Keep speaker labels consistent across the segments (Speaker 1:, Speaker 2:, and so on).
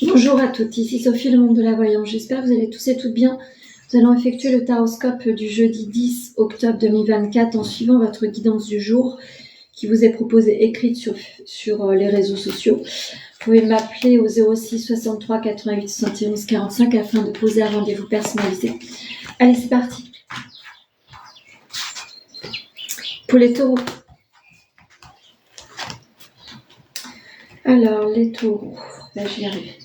Speaker 1: Bonjour à toutes, ici Sophie, le monde de la voyance. J'espère que vous allez tous et toutes bien. Nous allons effectuer le taroscope du jeudi 10 octobre 2024 en suivant votre guidance du jour qui vous est proposée écrite sur les réseaux sociaux. Vous pouvez m'appeler au 06 63 88 71 45 afin de poser un rendez-vous personnalisé. Allez, c'est parti. Pour les taureaux. Alors, les taureaux, là je vais y arriver.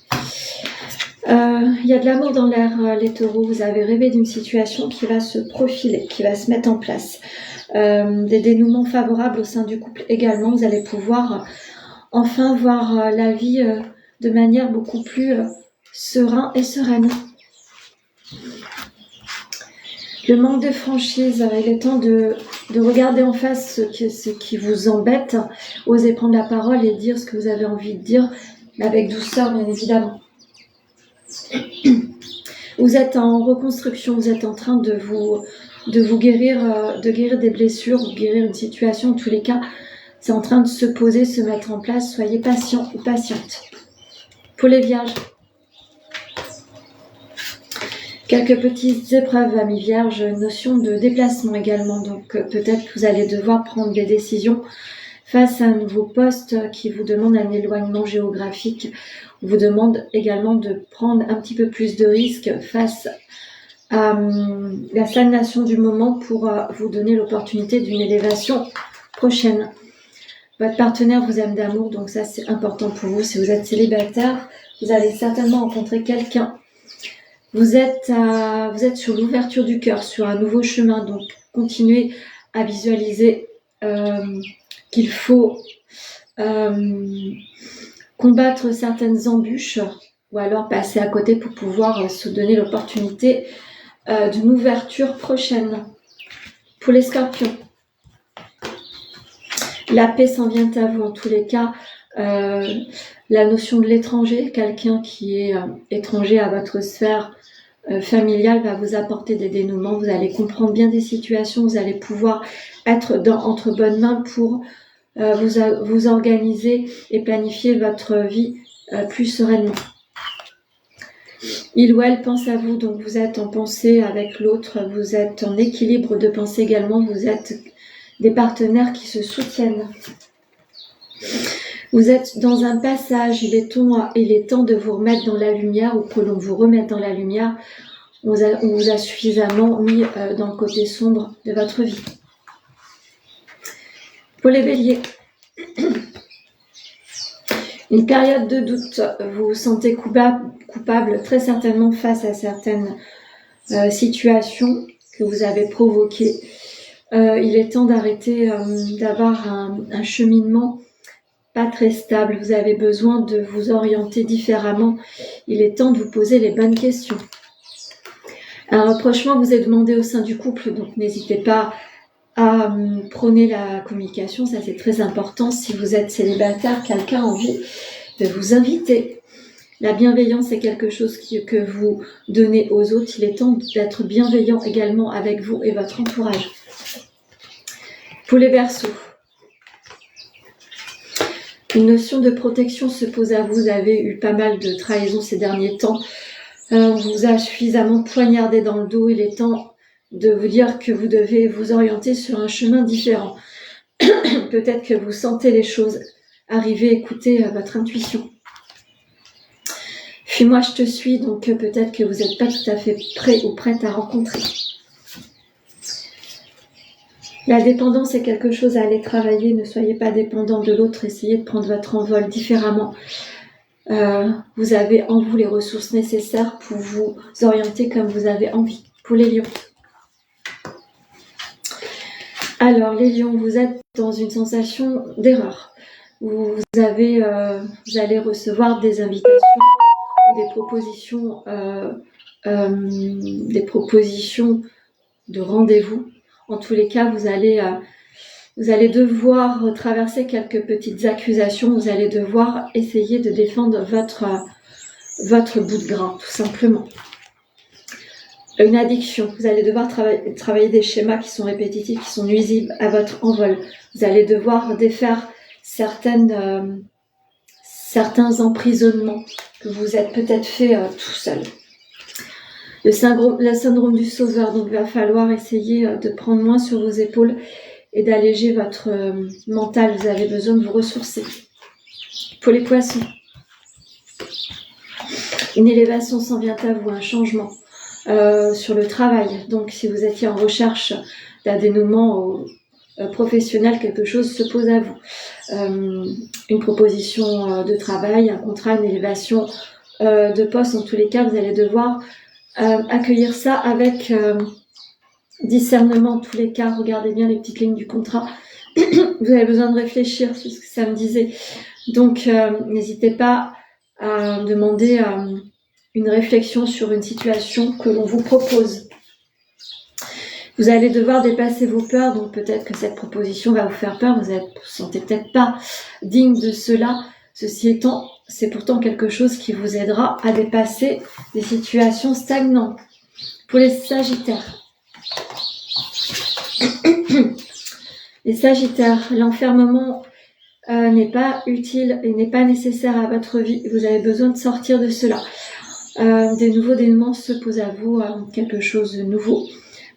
Speaker 1: Il y a de l'amour dans l'air, les taureaux. Vous avez rêvé d'une situation qui va se profiler, qui va se mettre en place. Des dénouements favorables au sein du couple également. Vous allez pouvoir enfin voir la vie de manière beaucoup plus sereine et sereine. Le manque de franchise, il est temps de regarder en face ce qui vous embête. Osez prendre la parole et dire ce que vous avez envie de dire, mais avec douceur bien évidemment. Vous êtes en reconstruction, vous êtes en train de vous guérir, de guérir des blessures, ou guérir une situation. En tous les cas, c'est en train de se poser, se mettre en place. Soyez patient ou patiente. Pour les vierges, quelques petites épreuves, amis vierges, notion de déplacement également. Donc peut-être que vous allez devoir prendre des décisions face à un nouveau poste qui vous demande un éloignement géographique. On vous demande également de prendre un petit peu plus de risques face à la stagnation du moment pour vous donner l'opportunité d'une élévation prochaine. Votre partenaire vous aime d'amour, donc ça c'est important pour vous. Si vous êtes célibataire, vous allez certainement rencontrer quelqu'un. Vous êtes sur l'ouverture du cœur, sur un nouveau chemin, donc continuez à visualiser qu'il faut combattre certaines embûches ou alors passer à côté pour pouvoir se donner l'opportunité d'une ouverture prochaine. Pour les scorpions, la paix s'en vient à vous en tous les cas. La notion de l'étranger, quelqu'un qui est étranger à votre sphère familiale va vous apporter des dénouements. Vous allez comprendre bien des situations, vous allez pouvoir être entre bonnes mains pour vous organiser et planifier votre vie plus sereinement. Il ou elle pense à vous, donc vous êtes en pensée avec l'autre, vous êtes en équilibre de pensée également, vous êtes des partenaires qui se soutiennent. Vous êtes dans un passage, il est temps de vous remettre dans la lumière ou que l'on vous remette dans la lumière. On vous a suffisamment mis dans le côté sombre de votre vie. Pour les béliers, une période de doute, vous vous sentez coupable très certainement face à certaines situations que vous avez provoquées. Il est temps d'arrêter d'avoir un cheminement pas très stable. Vous avez besoin de vous orienter différemment. Il est temps de vous poser les bonnes questions. Un rapprochement vous est demandé au sein du couple, donc n'hésitez pas à prôner la communication, ça c'est très important. Si vous êtes célibataire, quelqu'un a envie de vous inviter. La bienveillance est quelque chose que vous donnez aux autres. Il est temps d'être bienveillant également avec vous et votre entourage. Pour les Verseaux, une notion de protection se pose à vous. Vous avez eu pas mal de trahisons ces derniers temps. On vous a suffisamment poignardé dans le dos. Il est temps de vous dire que vous devez vous orienter sur un chemin différent. Peut-être que vous sentez les choses arriver, écoutez votre intuition. Fuis-moi, je te suis, donc peut-être que vous n'êtes pas tout à fait prêt ou prête à rencontrer. La dépendance est quelque chose à aller travailler. Ne soyez pas dépendant de l'autre. Essayez de prendre votre envol différemment. Vous avez en vous les ressources nécessaires pour vous orienter comme vous avez envie. Pour les lions. Alors, les lions, vous êtes dans une sensation d'erreur. Vous allez recevoir des invitations, des propositions de rendez-vous. En tous les cas, vous allez devoir traverser quelques petites accusations. Vous allez devoir essayer de défendre votre bout de gras, tout simplement. Une addiction. Vous allez devoir travailler des schémas qui sont répétitifs, qui sont nuisibles à votre envol. Vous allez devoir défaire certaines certains emprisonnements que vous êtes peut-être fait tout seul. Le syndrome du sauveur, donc il va falloir essayer de prendre moins sur vos épaules et d'alléger votre mental. Vous avez besoin de vous ressourcer. Pour les poissons, une élévation s'en vient à vous, un changement sur le travail. Donc si vous étiez en recherche d'un dénouement professionnel, quelque chose se pose à vous. Une proposition de travail, un contrat, une élévation de poste. En tous les cas, vous allez devoir accueillir ça avec discernement. En tous les cas, regardez bien les petites lignes du contrat. Vous avez besoin de réfléchir, c'est ce que ça me disait. Donc, n'hésitez pas à demander une réflexion sur une situation que l'on vous propose. Vous allez devoir dépasser vos peurs, donc peut-être que cette proposition va vous faire peur, vous ne vous sentez peut-être pas digne de cela. Ceci étant, c'est pourtant quelque chose qui vous aidera à dépasser des situations stagnantes. Pour les Sagittaires. Les Sagittaires, l'enfermement n'est pas utile et n'est pas nécessaire à votre vie. Vous avez besoin de sortir de cela. Des nouveaux dénouements se posent à vous, quelque chose de nouveau.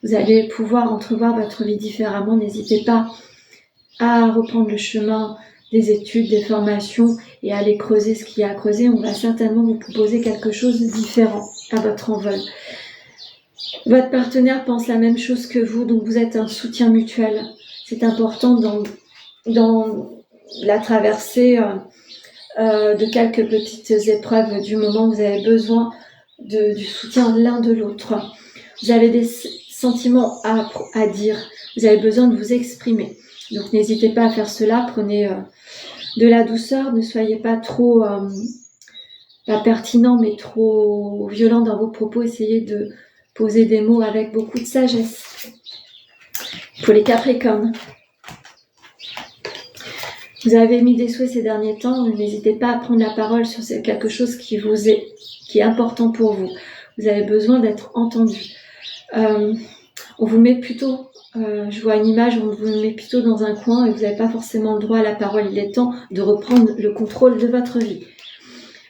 Speaker 1: Vous allez pouvoir entrevoir votre vie différemment. N'hésitez pas à reprendre le chemin des études, des formations et à aller creuser ce qu'il y a à creuser. On va certainement vous proposer quelque chose de différent à votre envol. Votre partenaire pense la même chose que vous, donc vous êtes un soutien mutuel. C'est important dans la traversée de quelques petites épreuves du moment. Vous avez besoin du soutien l'un de l'autre. Vous avez des sentiments à dire. Vous avez besoin de vous exprimer. Donc n'hésitez pas à faire cela. Prenez de la douceur. Ne soyez pas trop pas pertinent, mais trop violent dans vos propos. Essayez de poser des mots avec beaucoup de sagesse. Pour les Capricornes, vous avez mis des souhaits ces derniers temps. N'hésitez pas à prendre la parole sur quelque chose qui est important pour vous. Vous avez besoin d'être entendu. On vous met plutôt, je vois une image, on vous met plutôt dans un coin et vous n'avez pas forcément le droit à la parole. Il est temps de reprendre le contrôle de votre vie.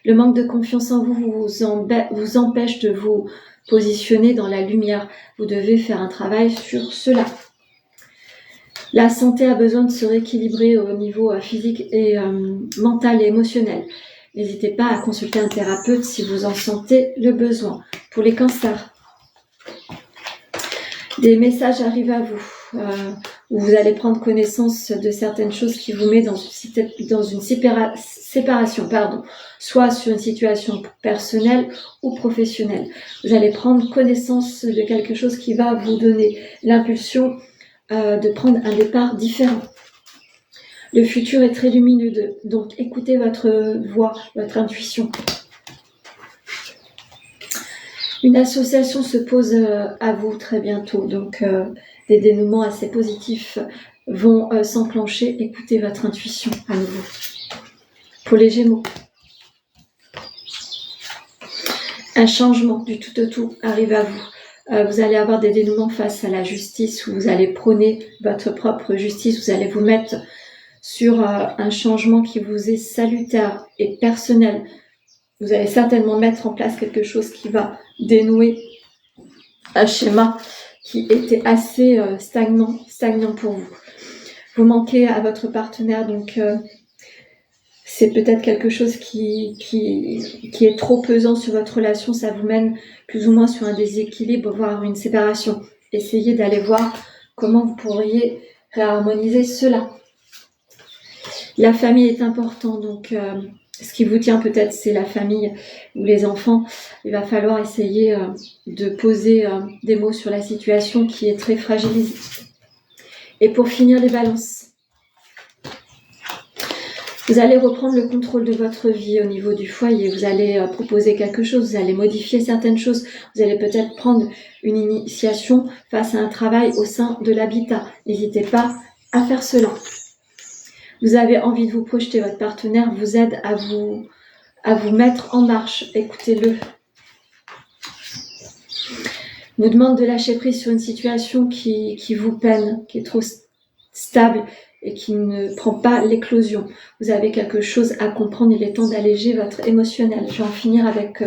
Speaker 1: Le manque de confiance en vous empêche de vous positionner dans la lumière. Vous devez faire un travail sur cela. La santé a besoin de se rééquilibrer au niveau physique et mental et émotionnel. N'hésitez pas à consulter un thérapeute si vous en sentez le besoin. Pour les cancers, des messages arrivent à vous, où vous allez prendre connaissance de certaines choses qui vous mettent dans une séparation, soit sur une situation personnelle ou professionnelle. Vous allez prendre connaissance de quelque chose qui va vous donner l'impulsion de prendre un départ différent. Le futur est très lumineux, donc écoutez votre voix, votre intuition. Une association se pose à vous très bientôt, donc des dénouements assez positifs vont s'enclencher. Écoutez votre intuition à nouveau. Pour les Gémeaux, un changement du tout au tout arrive à vous. Vous allez avoir des dénouements face à la justice, où vous allez prôner votre propre justice, vous allez vous mettre sur un changement qui vous est salutaire et personnel. Vous allez certainement mettre en place quelque chose qui va dénouer un schéma qui était assez stagnant pour vous. Vous manquez à votre partenaire, donc c'est peut-être quelque chose qui est trop pesant sur votre relation. Ça vous mène plus ou moins sur un déséquilibre, voire une séparation. Essayez d'aller voir comment vous pourriez réharmoniser cela. La famille est importante, donc ce qui vous tient peut-être, c'est la famille ou les enfants. Il va falloir essayer de poser des mots sur la situation qui est très fragilisée. Et pour finir, les balances. Vous allez reprendre le contrôle de votre vie au niveau du foyer. Vous allez proposer quelque chose, vous allez modifier certaines choses. Vous allez peut-être prendre une initiation face à un travail au sein de l'habitat. N'hésitez pas à faire cela. Vous avez envie de vous projeter, votre partenaire vous aide à vous mettre en marche. Écoutez-le. Vous demande de lâcher prise sur une situation qui vous peine, qui est trop stable et qui ne prend pas l'éclosion. Vous avez quelque chose à comprendre, il est temps d'alléger votre émotionnel. Je vais en finir avec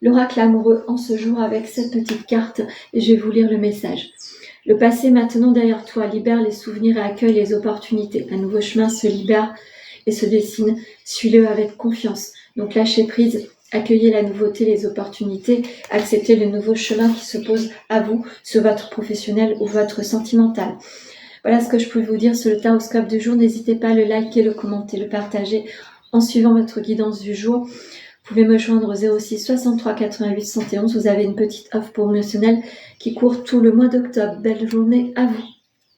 Speaker 1: l'oracle amoureux en ce jour avec cette petite carte et je vais vous lire le message. Le passé maintenant derrière toi, libère les souvenirs et accueille les opportunités. Un nouveau chemin se libère et se dessine, suis-le avec confiance. Donc lâchez prise, accueillez la nouveauté, les opportunités, acceptez le nouveau chemin qui se pose à vous, sur votre professionnel ou votre sentimental. Voilà ce que je peux vous dire sur le taroscope du jour. N'hésitez pas à le liker, le commenter, le partager en suivant votre guidance du jour. Vous pouvez me joindre au 06 63 88 111. Vous avez une petite offre promotionnelle qui court tout le mois d'octobre. Belle journée à vous.